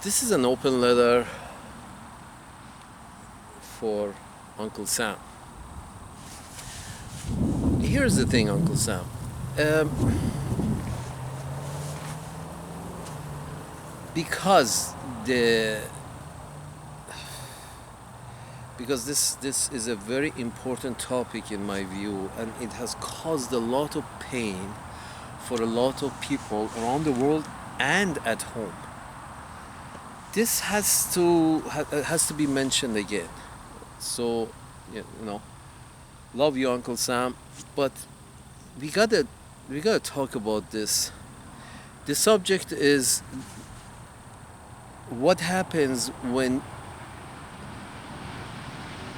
This is an open letter for Uncle Sam. Here's the thing, Uncle Sam. Um, because the because this is a very important topic in my view, and it has caused a lot of pain for a lot of people around the world and at home. This has to be mentioned again. So, you know, love you, Uncle Sam, but we gotta talk about this. The subject is what happens when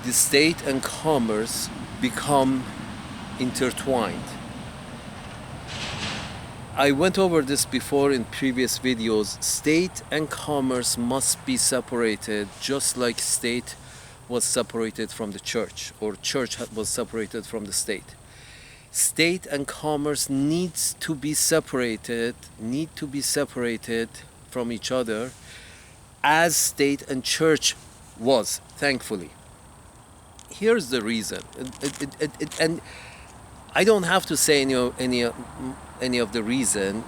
the state and commerce become intertwined. I went over this before in previous videos. State and commerce must be separated, just like state was separated from the church, or church was separated from the state. State and commerce need to be separated from each other, as state and church was, thankfully. Here's the reason, and I don't have to say any of the reasons,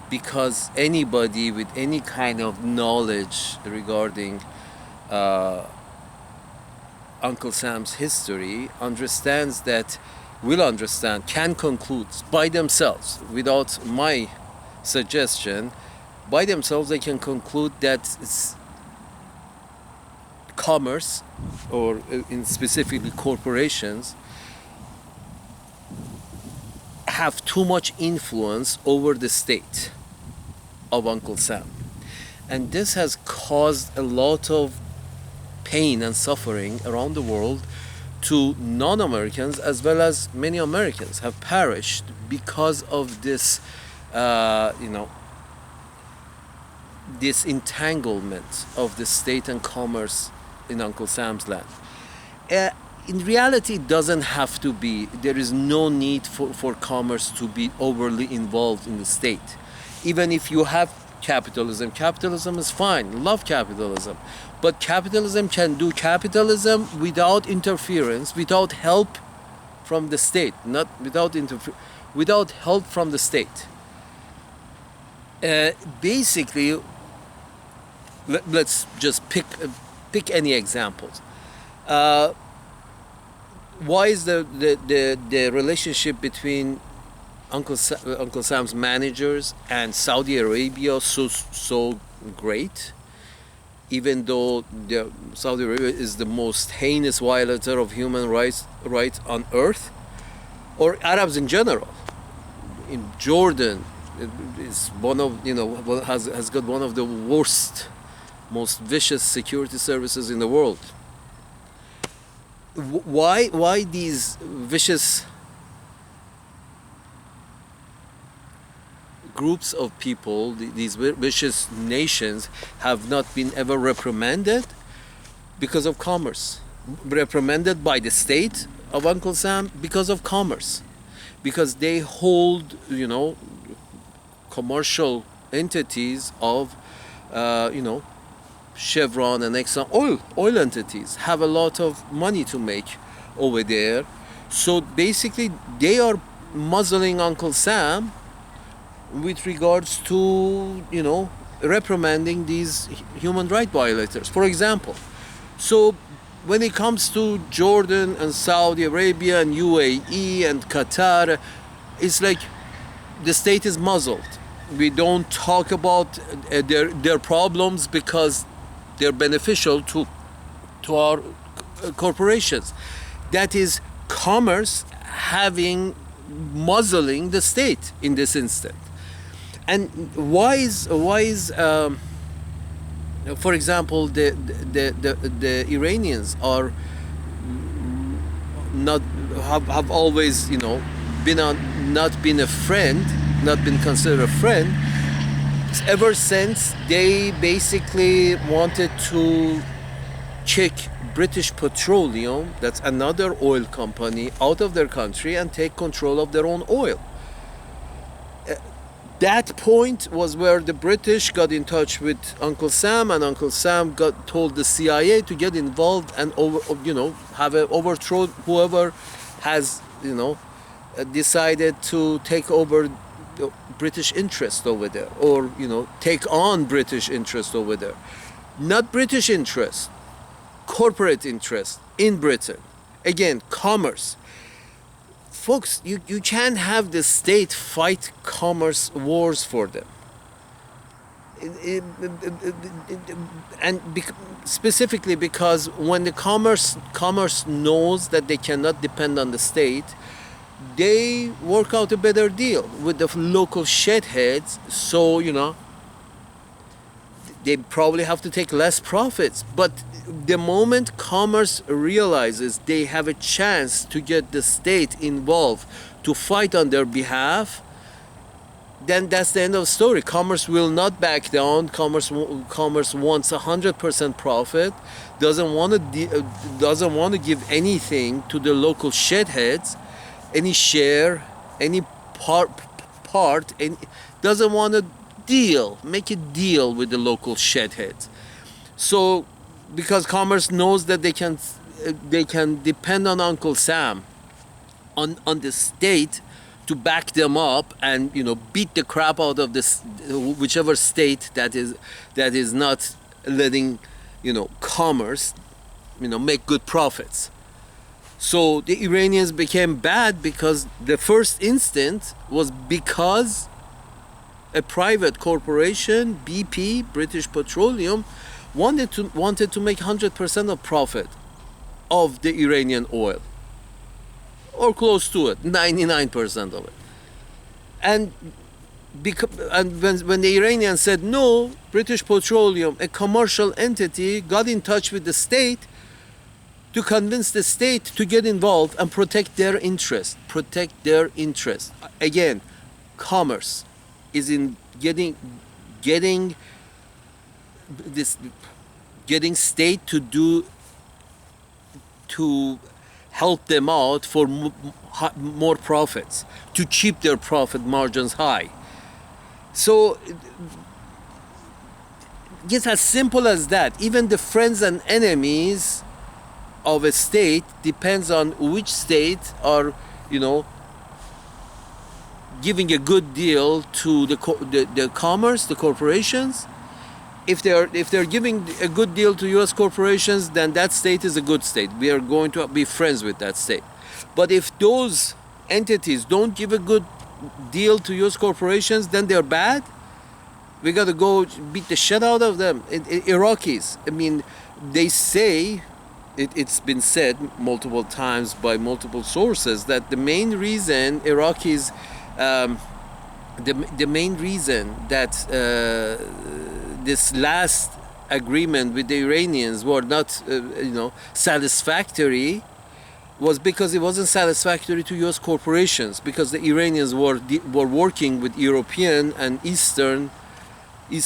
because anybody with any kind of knowledge regarding Uncle Sam's history can conclude by themselves, without my suggestion, by themselves they can conclude that it's commerce, or in specifically corporations, have too much influence over the state of Uncle Sam. And this has caused a lot of pain and suffering around the world to non-Americans, as well as many Americans have perished because of this, this entanglement of the state and commerce in Uncle Sam's land. In reality, it doesn't have to be. There is no need for commerce to be overly involved in the state. Even if you have capitalism is fine. Love capitalism. But capitalism can do capitalism without interference, without help from the state, not without help from the state. Basically, let's just pick any examples. Why is the relationship between Uncle Sam's managers and Saudi Arabia so great? Even though Saudi Arabia is the most heinous violator of human rights on earth, or Arabs in general. In Jordan is one of has got one of the worst, most vicious security services in the world. Why these vicious groups of people, these vicious nations, have not been ever reprimanded? Because of commerce. Reprimanded by the state of Uncle Sam because of commerce. Because they hold, commercial entities of, Chevron and Exxon, oil entities have a lot of money to make over there. So basically, they are muzzling Uncle Sam with regards to, reprimanding these human rights violators, for example. So when it comes to Jordan and Saudi Arabia and UAE and Qatar, it's like the state is muzzled. We don't talk about their problems because they're beneficial to our corporations. That is commerce muzzling the state in this instant. And why is for example, the Iranians are not have always not been a friend, not been considered a friend, ever since they basically wanted to kick British Petroleum, that's another oil company, out of their country and take control of their own oil. that point was where the British got in touch with Uncle Sam, and Uncle Sam told the CIA to get involved and have a overthrow whoever has decided to take over the British interest over there, or take on British interest over there. Not British interest, corporate interest in Britain. Again, commerce. Folks, you can't have the state fight commerce wars for them. Specifically because when the commerce knows that they cannot depend on the state, they work out a better deal with the local shedheads. So they probably have to take less profits. But the moment commerce realizes they have a chance to get the state involved to fight on their behalf, then that's the end of the story. Commerce will not back down. Commerce wants 100% profit. Doesn't want to give anything to the local shedheads, any share, any part, and doesn't want to make a deal with the local shedheads. So, because commerce knows that they can depend on Uncle Sam, on the state to back them up and beat the crap out of this whichever state that is not letting commerce make good profits. So the Iranians became bad because the first instant was because a private corporation, BP, British Petroleum, wanted to make 100% of profit of the Iranian oil, or close to it, 99% of it. And when the Iranians said no, British Petroleum, a commercial entity, got in touch with the state to convince the state to get involved and protect their interest. Again, commerce is in getting state to help them out for more profits, to keep their profit margins high. So it's as simple as that. Even the friends and enemies of a state depends on which state are giving a good deal to the commerce, the corporations. If they're giving a good deal to U.S. corporations, then that state is a good state. We are going to be friends with that state. But if those entities don't give a good deal to U.S. corporations, then they're bad. We got to go beat the shit out of them. Iraqis, I mean, they say, it's been said multiple times by multiple sources that the main reason Iraqis, the main reason that this last agreement with the Iranians were not, satisfactory, was because it wasn't satisfactory to U.S. corporations, because the Iranians were working with European and East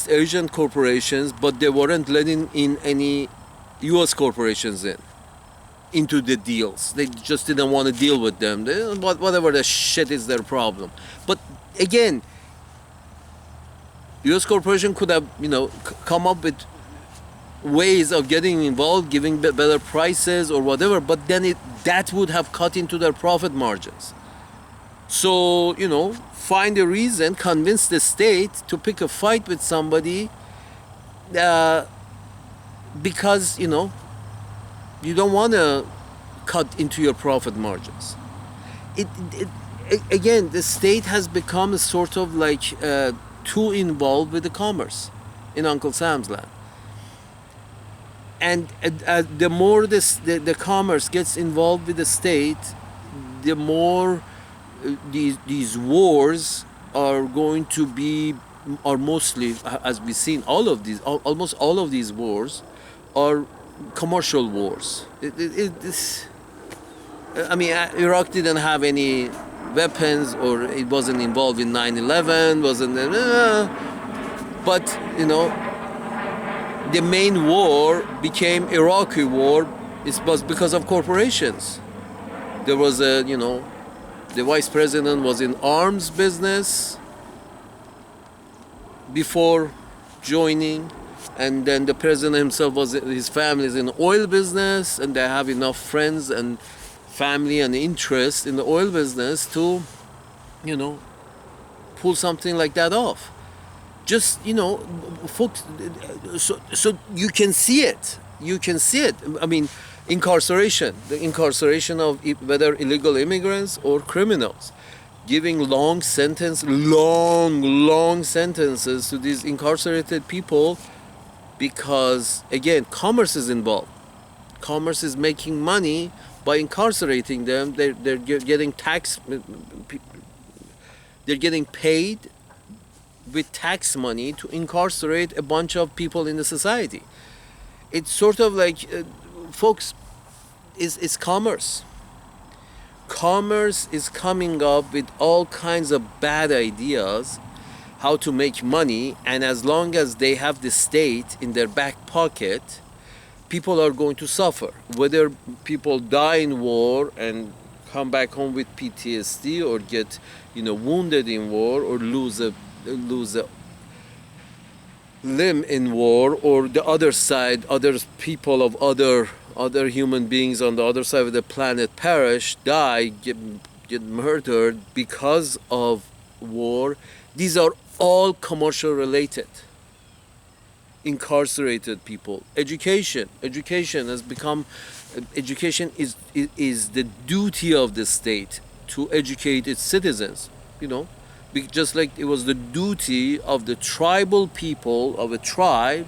Asian corporations, but they weren't letting in any U.S. corporations into the deals. They just didn't want to deal with them. Whatever the shit is their problem. But again, U.S. corporation could have, come up with ways of getting involved, giving better prices or whatever, but then that would have cut into their profit margins. So, find a reason, convince the state to pick a fight with somebody because, you don't want to cut into your profit margins. Again, the state has become sort of like too involved with the commerce in Uncle Sam's land. And the more the commerce gets involved with the state, the more these wars are going to be, or mostly, as we've seen, almost all of these wars are commercial wars. Iraq didn't have any weapons, or it wasn't involved in 9/11, but the main war became Iraqi war. It was because of corporations. There was the vice president was in arms business. before joining, and then the president himself was, his family is in the oil business, and they have enough friends and family and interest in the oil business to, you know, pull something like that off. Just, you know, folks, so you can see it. You can see it. I mean, incarceration, the incarceration of whether illegal immigrants or criminals, giving long sentences to these incarcerated people, because again, commerce is involved. Commerce is making money by incarcerating them. They're getting they're getting paid with tax money to incarcerate a bunch of people in the society. It's sort of like, folks, is commerce. Commerce is coming up with all kinds of bad ideas how to make money, and as long as they have the state in their back pocket, people are going to suffer. Whether people die in war and come back home with PTSD, or get, you know, wounded in war, or lose a limb in war, or the other side, other people of other human beings on the other side of the planet perish, die, get murdered because of war. These are all commercial related. Incarcerated people, education has become, education is the duty of the state to educate its citizens, you know, just like it was the duty of the tribal people of a tribe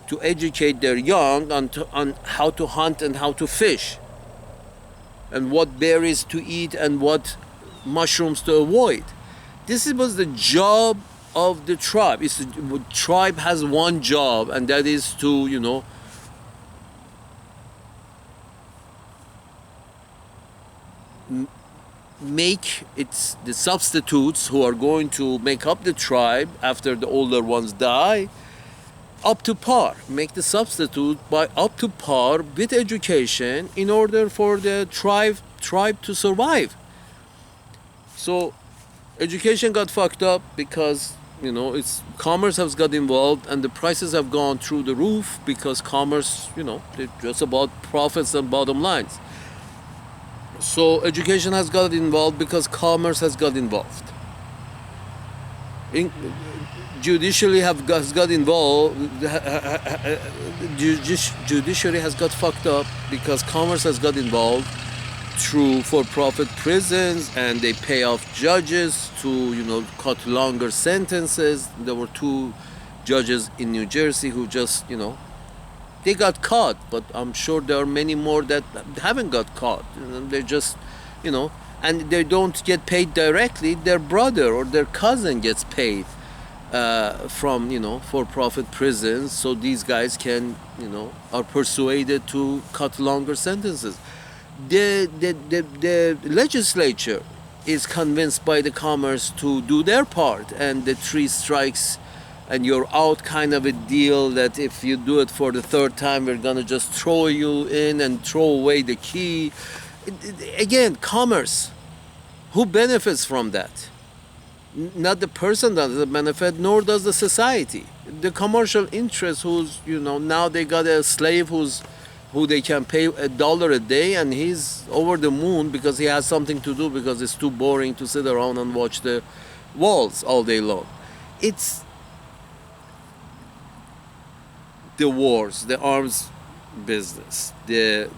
to educate their young on how to hunt and how to fish, and what berries to eat and what mushrooms to avoid. This was the job of the tribe. The tribe has one job, and that is to, you know, make its the substitutes who are going to make up the tribe after the older ones die up to par. Make the substitute by up to par with education in order for the tribe to survive. So education got fucked up because, you know, it's commerce has got involved, and the prices have gone through the roof because commerce, you know, it's just about profits and bottom lines. So education has got involved because commerce has got involved. Judiciary has got involved. Judiciary has got fucked up because commerce has got involved through for-profit prisons, and they pay off judges to, you know, cut longer sentences. There were 2 judges in New Jersey who just, you know, they got caught, but I'm sure there are many more that haven't got caught. You know, they just, you know, and they don't get paid directly. Their brother or their cousin gets paid from, you know, for-profit prisons, so these guys can, you know, are persuaded to cut longer sentences. The legislature is convinced by the commerce to do their part, and the 3 strikes and you're out kind of a deal, that if you do it for the 3rd time, we're gonna just throw you in and throw away the key. Again, commerce. Who benefits from that? Not the person doesn't benefit, nor does the society. The commercial interest, who's, you know, now they got a slave who they can pay $1 a day, and he's over the moon because he has something to do, because it's too boring to sit around and watch the walls all day long. It's the wars, the arms business, the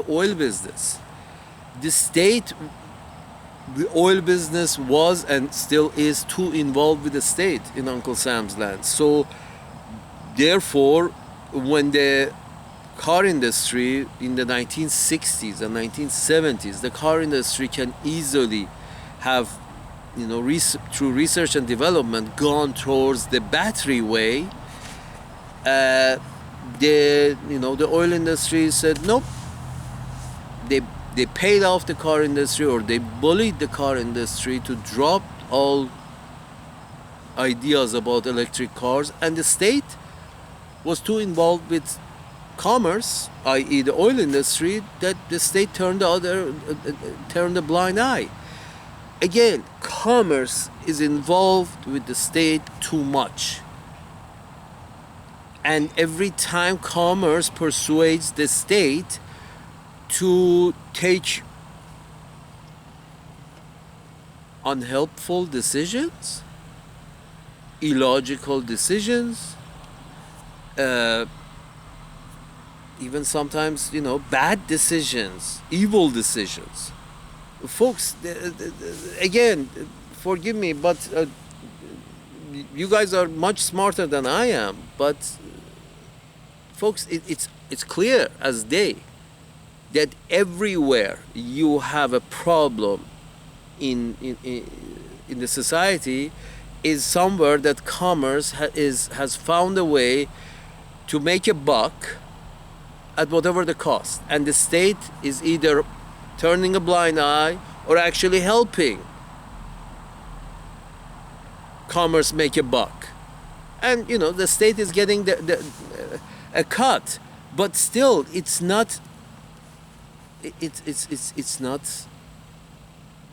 oil business. The state, the oil business was and still is too involved with the state in Uncle Sam's land. So therefore, when the car industry in the 1960s and 1970s, the car industry can easily have, you know, through research and development, gone towards the battery way. The oil industry said nope. They paid off the car industry, or they bullied the car industry to drop all ideas about electric cars, and the state was too involved with commerce, i.e. the oil industry, that the state turned a blind eye. again, commerce is involved with the state too much. And every time commerce persuades the state to take unhelpful decisions, illogical decisions, even sometimes, bad decisions, evil decisions. Folks, again, forgive me, but you guys are much smarter than I am. But folks, it's clear as day that everywhere you have a problem in the society is somewhere that commerce has found a way to make a buck at whatever the cost, and the state is either turning a blind eye or actually helping commerce make a buck. And the state is getting a cut, but still it's not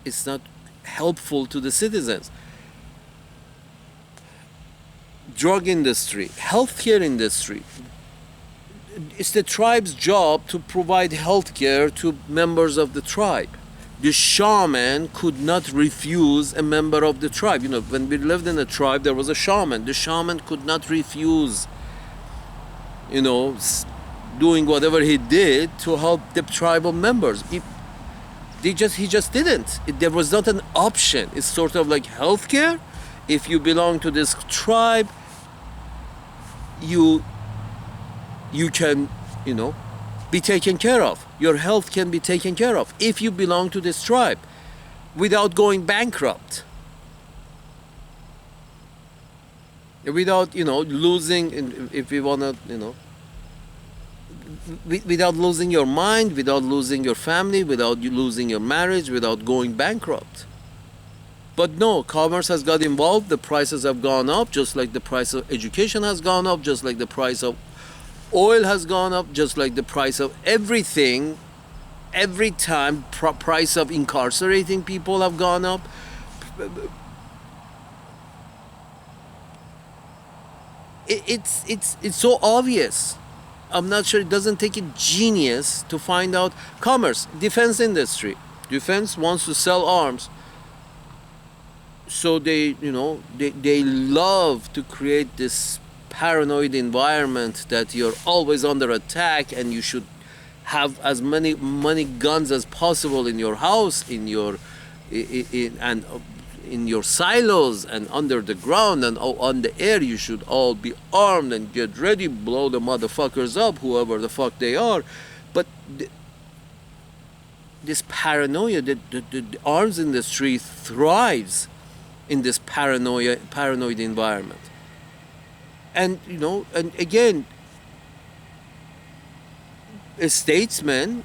it's not helpful to the citizens. Drug industry, healthcare industry, it's the tribe's job to provide healthcare to members of the tribe. The shaman could not refuse a member of the tribe. When we lived in a tribe, there was a shaman. The shaman could not refuse, doing whatever he did to help the tribal members. He just didn't. There was not an option. It's sort of like healthcare. If you belong to this tribe, you can, be taken care of. Your health can be taken care of if you belong to this tribe without going bankrupt. Without, losing, if we want to, without losing your mind, without losing your family, without you losing your marriage, without going bankrupt. But no, commerce has got involved, the prices have gone up, just like the price of education has gone up, just like the price of oil has gone up, just like the price of everything. Every time price of incarcerating people have gone up. It's so obvious. I'm not sure, it doesn't take a genius to find out. Commerce, defense industry. Defense wants to sell arms. So they love to create this paranoid environment that you're always under attack and you should have as many guns as possible in your house, in your silos and under the ground and on the air. You should all be armed and get ready, blow the motherfuckers up, whoever the fuck they are. But this paranoia, the arms industry thrives in this paranoid environment. And and again, a statesman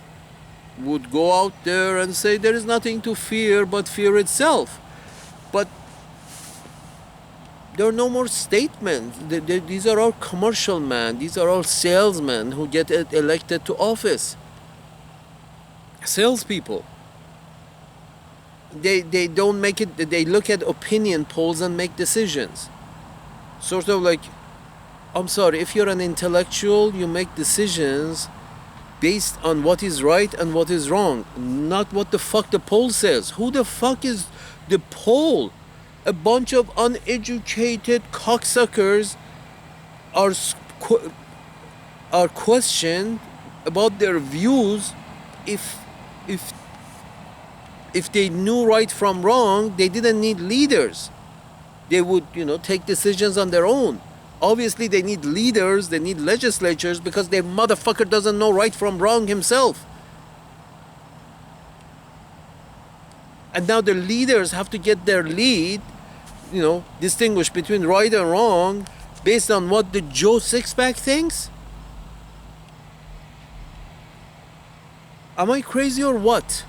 would go out there and say there is nothing to fear but fear itself. But there are no more statesmen. These are all commercial men. These are all salesmen who get elected to office. Salespeople. They don't make it. They look at opinion polls and make decisions. Sort of like, I'm sorry, if you're an intellectual, you make decisions based on what is right and what is wrong, not what the fuck the poll says. Who the fuck is the poll? A bunch of uneducated cocksuckers are questioned about their views. If they knew right from wrong, they didn't need leaders. They would, take decisions on their own. Obviously, they need leaders, they need legislatures, because their motherfucker doesn't know right from wrong himself. And now the leaders have to get their lead, distinguish between right and wrong based on what the Joe Sixpack thinks? Am I crazy or what?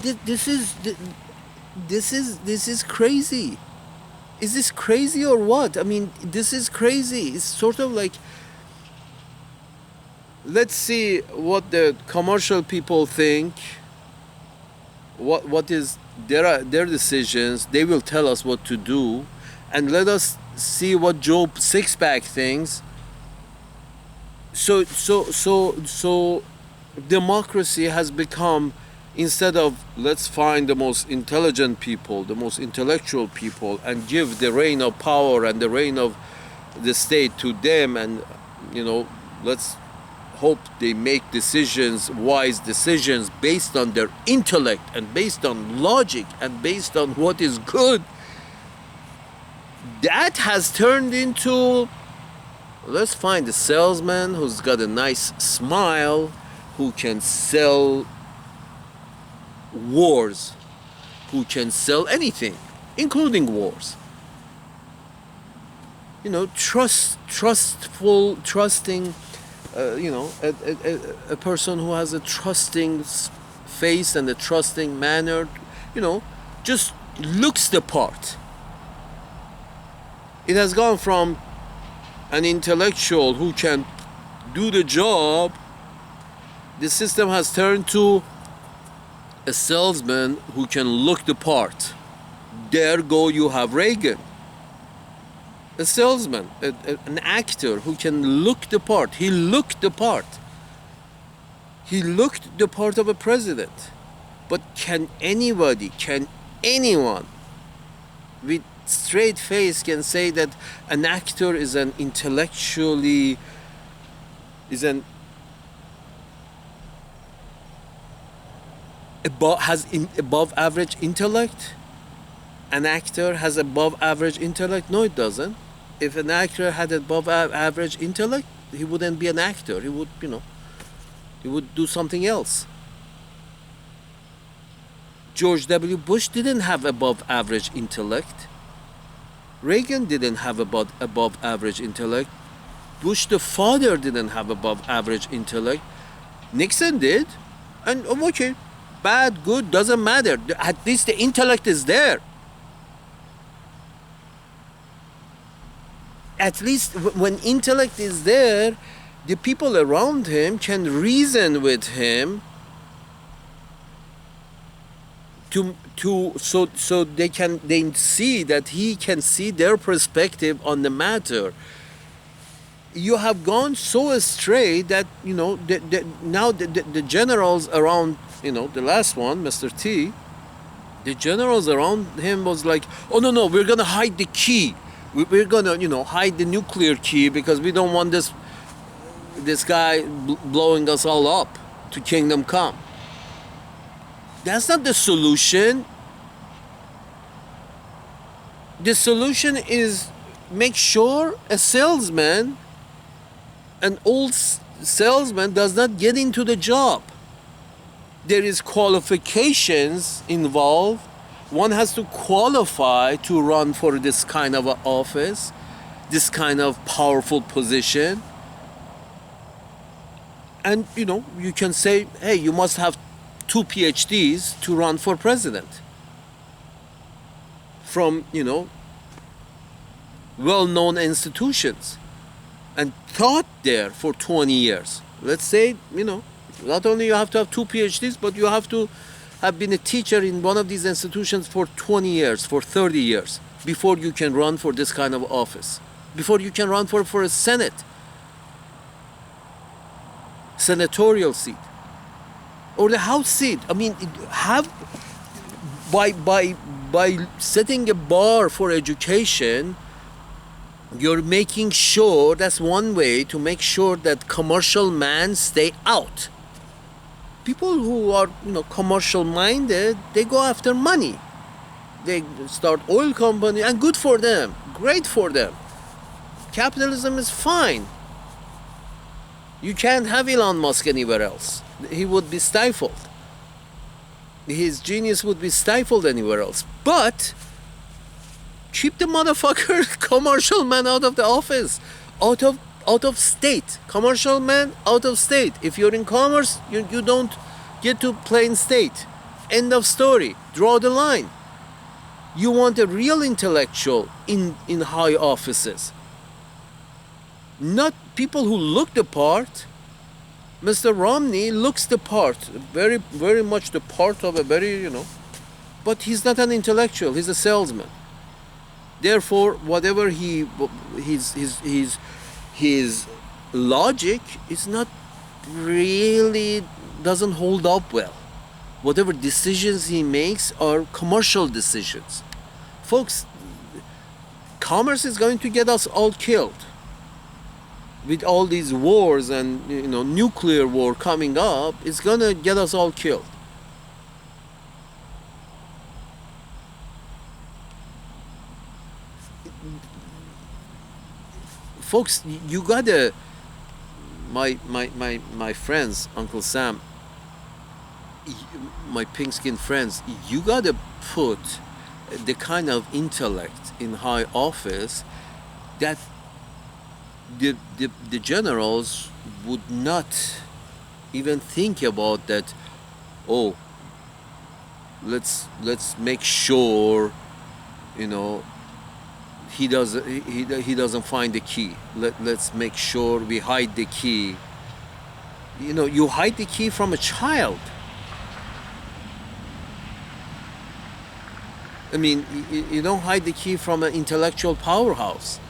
This is crazy. Is this crazy or what? I mean, this is crazy. It's sort of like, let's see what the commercial people think what is their decisions. They will tell us what to do, and let us see what Job Sixpack thinks. So democracy has become, instead of let's find the most intelligent people, the most intellectual people, and give the reign of power and the reign of the state to them, and let's hope they make decisions, wise decisions, based on their intellect and based on logic and based on what is good. That has turned into, let's find a salesman who's got a nice smile, who can sell wars, who can sell anything, including wars. Trusting, a person who has a trusting face and a trusting manner, just looks the part. It has gone from an intellectual who can do the job. The system has turned to a salesman who can look the part. There go you have Reagan. A salesman, an actor who can look the part. He looked the part. He looked the part of a president. But can anyone with straight face can say that an actor is an intellectually, has above average intellect? An actor has above average intellect? No, it doesn't. If an actor had above average intellect, he wouldn't be an actor. He would, he would do something else. George W. Bush didn't have above average intellect. Reagan didn't have above average intellect. Bush the father didn't have above average intellect. Nixon did. And okay, bad, good, doesn't matter. At least the intellect is there. At least when intellect is there, the people around him can reason with him so they see that he can see their perspective on the matter. You have gone so astray that now the generals around, the last one, Mr. T, the generals around him was like, oh no, we're gonna hide the key. We're gonna hide the nuclear key because we don't want this guy blowing us all up to kingdom come. That's not the solution. The solution is make sure a salesman, an old salesman, does not get into the job. There is qualifications involved. One has to qualify to run for this kind of office, this kind of powerful position. And you can say, hey, you must have 2 PhDs to run for president from well-known institutions and taught there for 20 years. Let's say not only you have to have 2 PhDs, but you have to have been a teacher in one of these institutions for 20 years, for 30 years, before you can run for this kind of office, before you can run for a senatorial seat, or the House seat. I mean, by setting a bar for education, you're making sure, that's one way to make sure that commercial men stay out. People who are commercial minded, they go after money. They start oil company, and good for them, great for them. Capitalism is fine. You can't have Elon Musk anywhere else. He would be stifled. His genius would be stifled anywhere else. But keep the motherfucker commercial man out of the office, out of state. Commercial man out of state. If you're in commerce, you don't get to play in state. End of story. Draw the line. You want a real intellectual in high offices. Not people who look the part. Mr. Romney looks the part, very, very much the part of a very, but he's not an intellectual. He's a salesman. Therefore, whatever his logic is not really doesn't hold up well. Whatever decisions he makes are commercial decisions. Folks, commerce is going to get us all killed. With all these wars and nuclear war coming up, it's gonna get us all killed. Folks, you gotta, my friends, Uncle Sam, my pink skinned friends, you gotta put the kind of intellect in high office that the generals would not even think about that. Oh, let's make sure he doesn't find the key. Let's make sure we hide the key. You hide the key from a child. I mean, you don't hide the key from an intellectual powerhouse.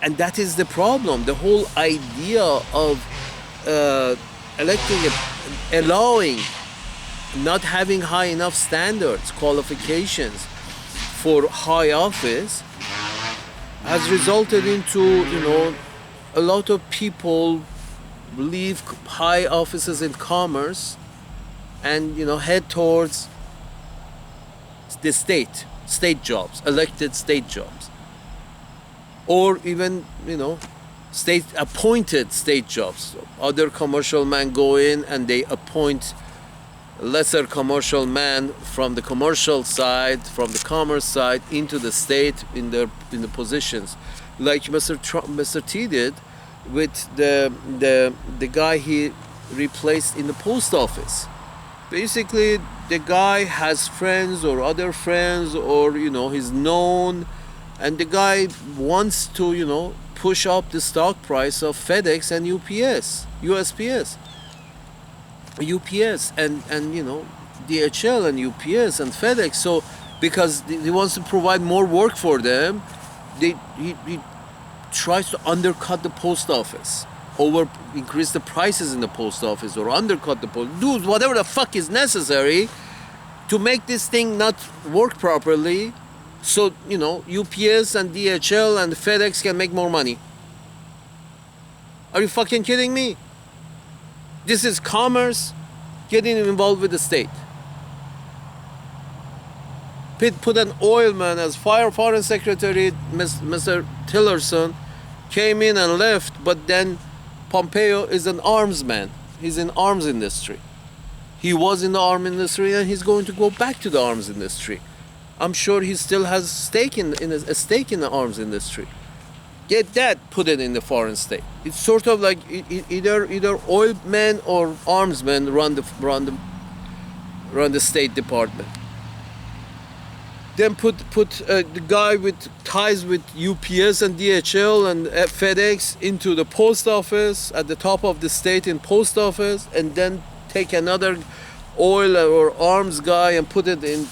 And that is the problem. The whole idea of allowing, not having high enough standards, qualifications for high office has resulted into, a lot of people leave high offices in commerce and, head towards the state jobs, elected state jobs. Or even, state appointed state jobs. Other commercial men go in and they appoint lesser commercial men from the commercial side, from the commerce side, into the state in the positions, like Mr. T did with the guy he replaced in the post office. Basically, the guy has friends or other friends, or he's known. And the guy wants to, push up the stock price of FedEx and USPS, and DHL and UPS and FedEx. So because he wants to provide more work for them, he tries to undercut the post office, increase the prices in the post office, or undercut the post. Do whatever the fuck is necessary to make this thing not work properly. So, UPS and DHL and FedEx can make more money. Are you fucking kidding me? This is commerce getting involved with the state. Put an oilman as foreign secretary, Mr. Tillerson, came in and left, but then Pompeo is an arms man. He's in arms industry. He was in the arms industry and he's going to go back to the arms industry. I'm sure he still has a stake in the arms industry. Get that, put it in the foreign state. It's sort of like either oil men or arms men run the State Department. Then put the guy with ties with UPS and DHL and FedEx into the post office, at the top of the state in post office, and then take another oil or arms guy and put it in.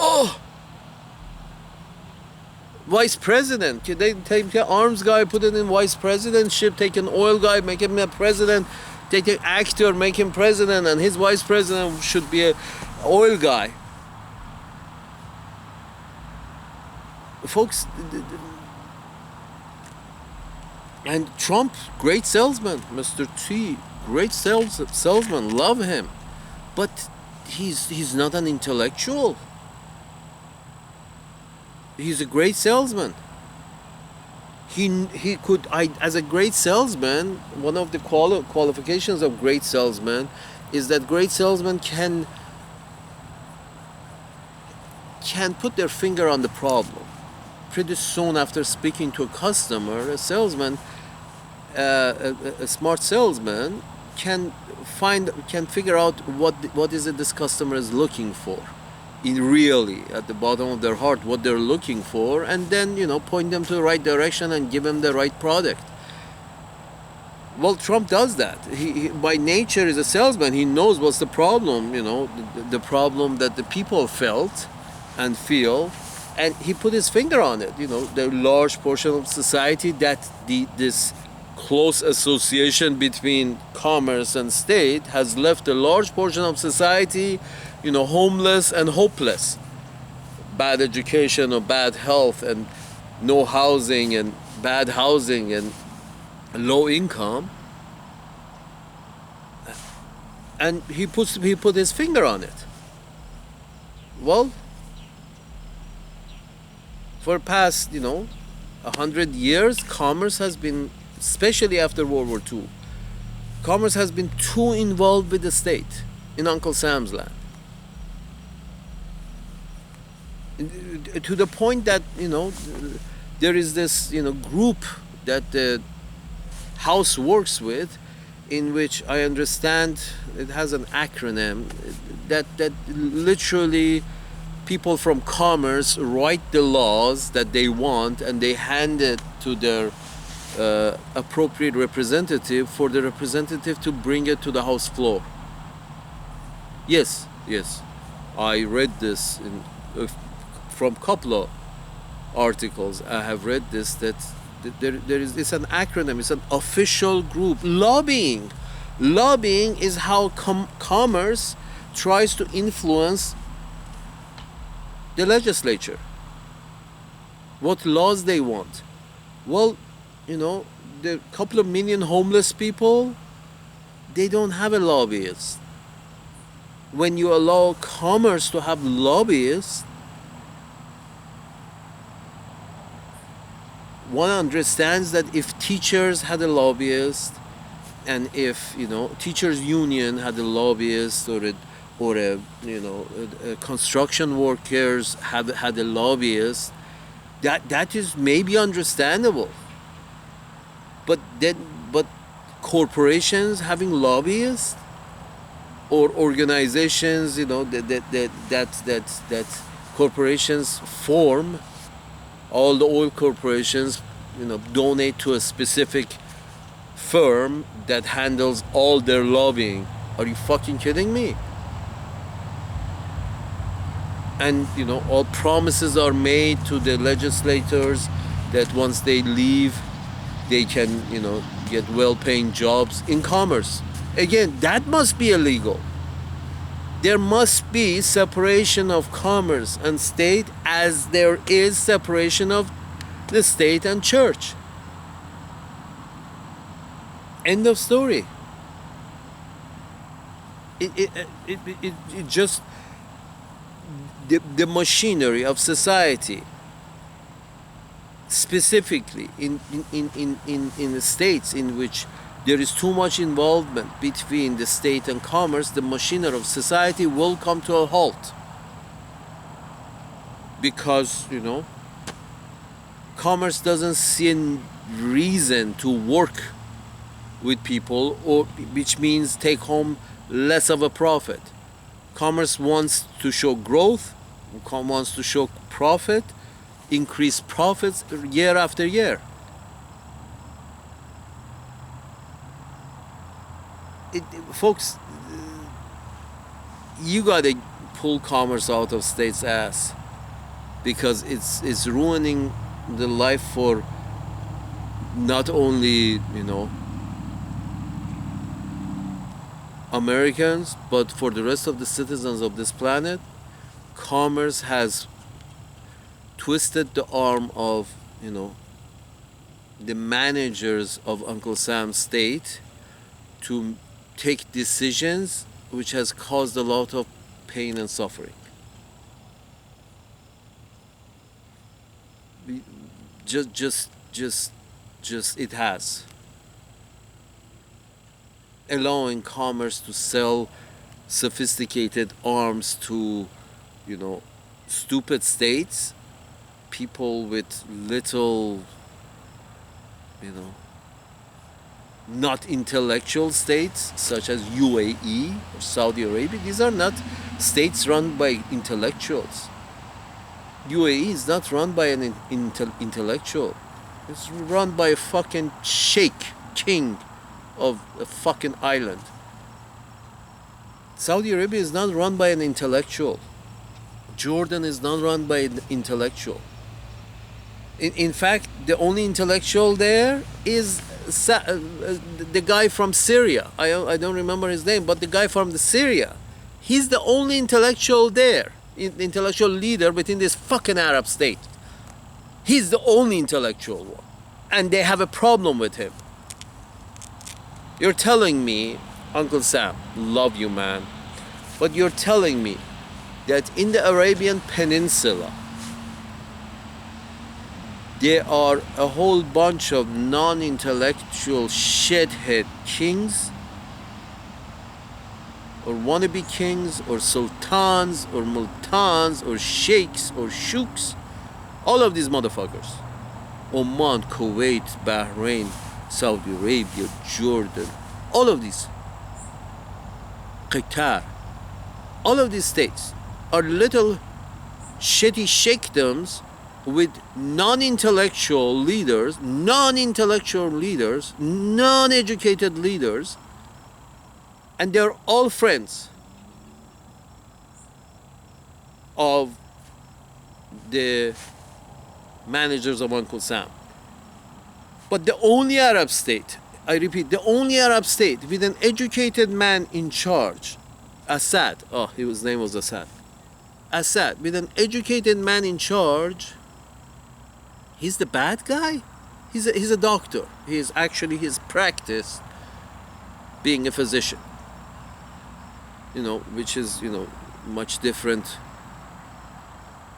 Oh, vice president. Can they take the arms guy, put it in vice presidentship, take an oil guy, make him a president, take an actor, make him president, and his vice president should be an oil guy. Folks, and Trump, great salesman. Mr. T, great salesman, love him. But he's not an intellectual. He's a great salesman. He could, as a great salesman, one of the qualifications of great salesman is that great salesman can put their finger on the problem. Pretty soon after speaking to a customer, a salesman, a smart salesman can figure out what is it this customer is looking for, really at the bottom of their heart, what they're looking for, and then point them to the right direction and give them the right product. Well, Trump does that. He by nature is a salesman. He knows what's the problem, the problem that the people felt and feel, and he put his finger on it. The large portion of society that this close association between commerce and state has left a large portion of society, homeless and hopeless. Bad education or bad health and no housing and bad housing and low income, and he put his finger on it. Well, for past 100 years, commerce has been, especially after World War II, commerce has been too involved with the state in Uncle Sam's land, to the point that there is this group that the House works with, in which I understand it has an acronym that literally people from commerce write the laws that they want and they hand it to their appropriate representative for the representative to bring it to the House floor. Yes, I read this from couple of articles. I have read this, that it's an acronym, it's an official group. Lobbying is how commerce tries to influence the legislature, what laws they want. Well, the couple of million homeless people, they don't have a lobbyist. When you allow commerce to have lobbyists, one understands that if teachers had a lobbyist, and if teachers union had a lobbyist, or a construction workers had a lobbyist, that is maybe understandable. But corporations having lobbyists, or organizations that corporations form, all the oil corporations donate to a specific firm that handles all their lobbying. Are you fucking kidding me? And all promises are made to the legislators that once they leave, they can get well-paying jobs in commerce. Again, that must be illegal. There must be separation of commerce and state, as there is separation of the state and church. End of story. It just the machinery of society, specifically in the states in which there is too much involvement between the state and commerce, the machinery of society will come to a halt. Because, commerce doesn't see a reason to work with people, or which means take home less of a profit. Commerce wants to show growth, wants to show profit, increase profits year after year. Folks, you gotta pull commerce out of state's ass, because it's ruining the life for not only Americans, but for the rest of the citizens of this planet. Commerce has twisted the arm of the managers of Uncle Sam's state to take decisions which has caused a lot of pain and suffering. Just it has. Allowing commerce to sell sophisticated arms to stupid states, people with little not intellectual states such as UAE or Saudi Arabia. These are not states run by intellectuals. UAE is not run by an intellectual. It's run by a fucking sheikh, king of a fucking island. Saudi Arabia is not run by an intellectual. Jordan is not run by an intellectual. In fact, the only intellectual there is the guy from Syria. I don't remember his name, but the guy from the Syria. He's the only intellectual there, intellectual leader within this fucking Arab state. He's the only intellectual one. And they have a problem with him. You're telling me, Uncle Sam, love you, man, but you're telling me that in the Arabian Peninsula, there are a whole bunch of non-intellectual shithead kings, or wannabe kings, or sultans, or multans, or sheikhs, or sheikhs, all of these motherfuckers. Oman, Kuwait, Bahrain, Saudi Arabia, Jordan, all of these, Qatar, all of these states are little shitty sheikdoms with non-intellectual leaders, non-educated leaders, and they're all friends of the managers of Uncle Sam. But the only Arab state, I repeat, the only Arab state with an educated man in charge, Assad, his name was Assad. Assad, with an educated man in charge, he's the bad guy? He's a doctor. He's practiced being a physician. Which is, much different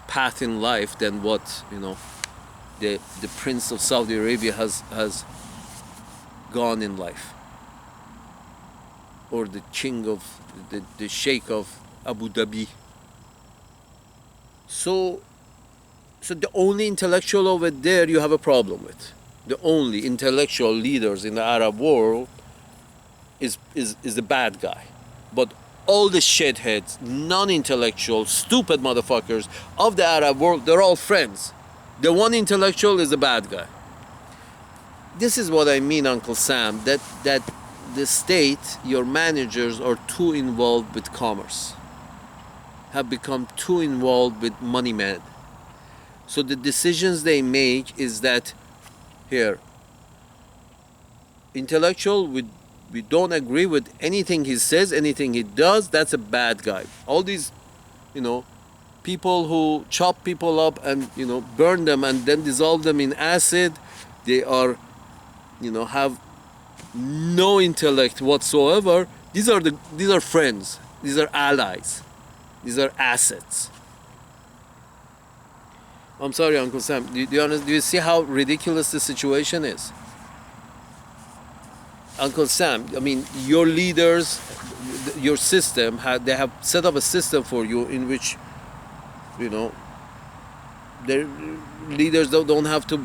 path in life than what, the Prince of Saudi Arabia has gone in life. Or the king of, the Sheikh of Abu Dhabi. So the only intellectual over there you have a problem with. The only intellectual leaders in the Arab world is the bad guy. But all the shitheads, non-intellectual, stupid motherfuckers of the Arab world, they're all friends. The one intellectual is the bad guy. This is what I mean, Uncle Sam, that the state, your managers are too involved with commerce, have become too involved with money man. So the decisions they make is that, here, intellectual, we don't agree with anything he says, anything he does, that's a bad guy. All these, people who chop people up and, burn them and then dissolve them in acid, they are, have no intellect whatsoever. These are friends. These are allies. These are assets. I'm sorry, Uncle Sam. Do you see how ridiculous the situation is? Uncle Sam, I mean, your leaders, your system, they have set up a system for you in which, their leaders don't have to,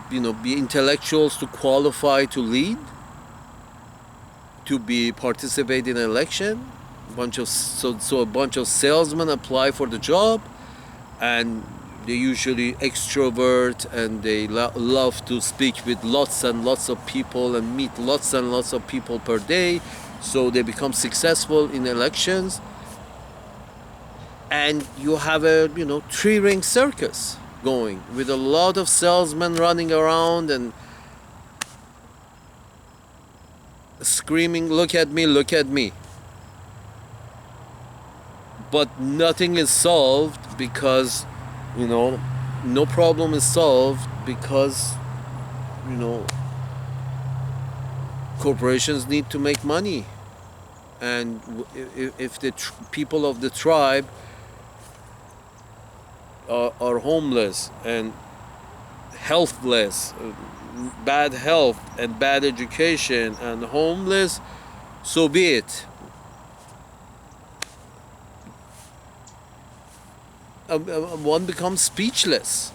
be intellectuals to qualify to lead, to be participate in an election. A bunch of salesmen apply for the job, and they usually extrovert, and they love to speak with lots and lots of people and meet lots and lots of people per day, so they become successful in elections. And you have a three-ring circus going with a lot of salesmen running around and screaming, look at me. But nothing is solved because no problem is solved because corporations need to make money. And if the people of the tribe are homeless and healthless, bad health and bad education and homeless, so be it. One becomes speechless.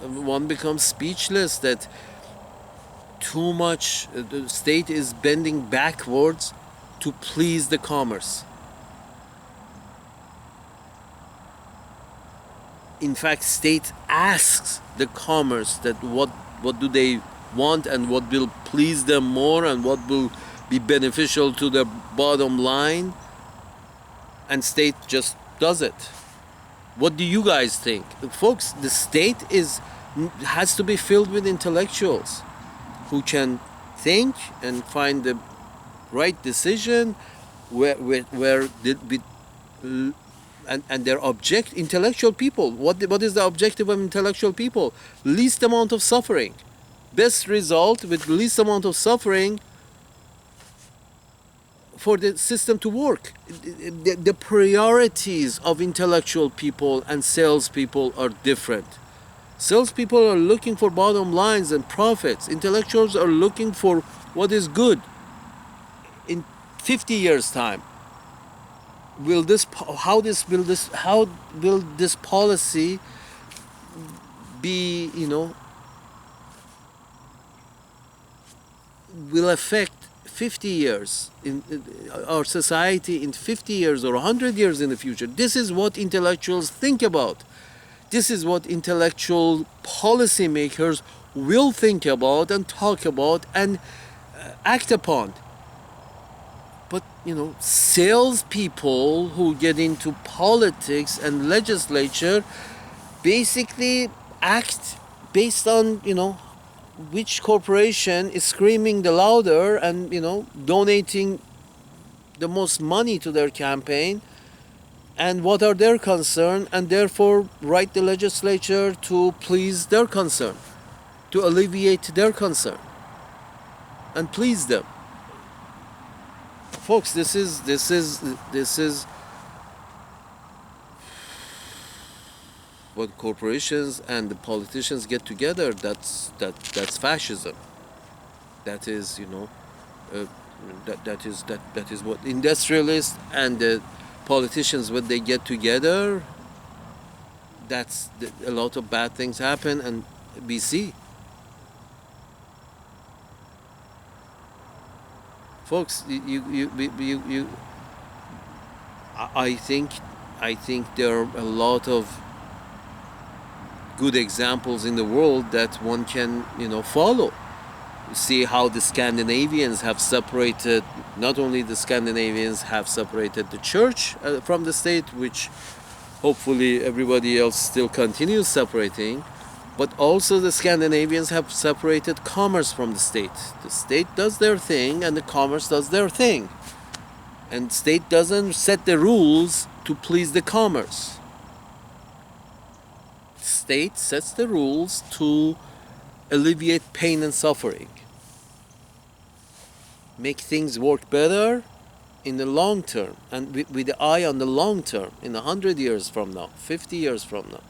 That too much, the state is bending backwards to please the commerce. In fact, state asks the commerce that what do they want and what will please them more and what will be beneficial to the bottom line, and state just does it. What do you guys think? Folks, the state has to be filled with intellectuals who can think and find the right decision where and their intellectual people. What is the objective of intellectual people? Least amount of suffering. Best result with least amount of suffering for the system to work. The priorities of intellectual people and salespeople are different. Salespeople are looking for bottom lines and profits. Intellectuals are looking for what is good. In 50 years' time, how will this policy be, will affect 50 years in our society in 50 years or 100 years in the future. This is what intellectuals think about. This is what intellectual policymakers will think about and talk about and act upon. But, salespeople who get into politics and legislature basically act based on, which corporation is screaming the louder and, donating the most money to their campaign, and what are their concern, and therefore write the legislature to please their concern, to alleviate their concern and please them. Folks, this is what corporations and the politicians get together. That's fascism. That is, that is what industrialists and the politicians, when they get together, a lot of bad things happen, and we see. Folks, I think there are a lot of good examples in the world that one can, follow. See how the Scandinavians have separated, not only the Scandinavians have separated the church from the state, which hopefully everybody else still continues separating, but also the Scandinavians have separated commerce from the state. The state does their thing and the commerce does their thing. And state doesn't set the rules to please the commerce. State sets the rules to alleviate pain and suffering. Make things work better in the long term, and with the eye on the long term, in 100 years from now, 50 years from now.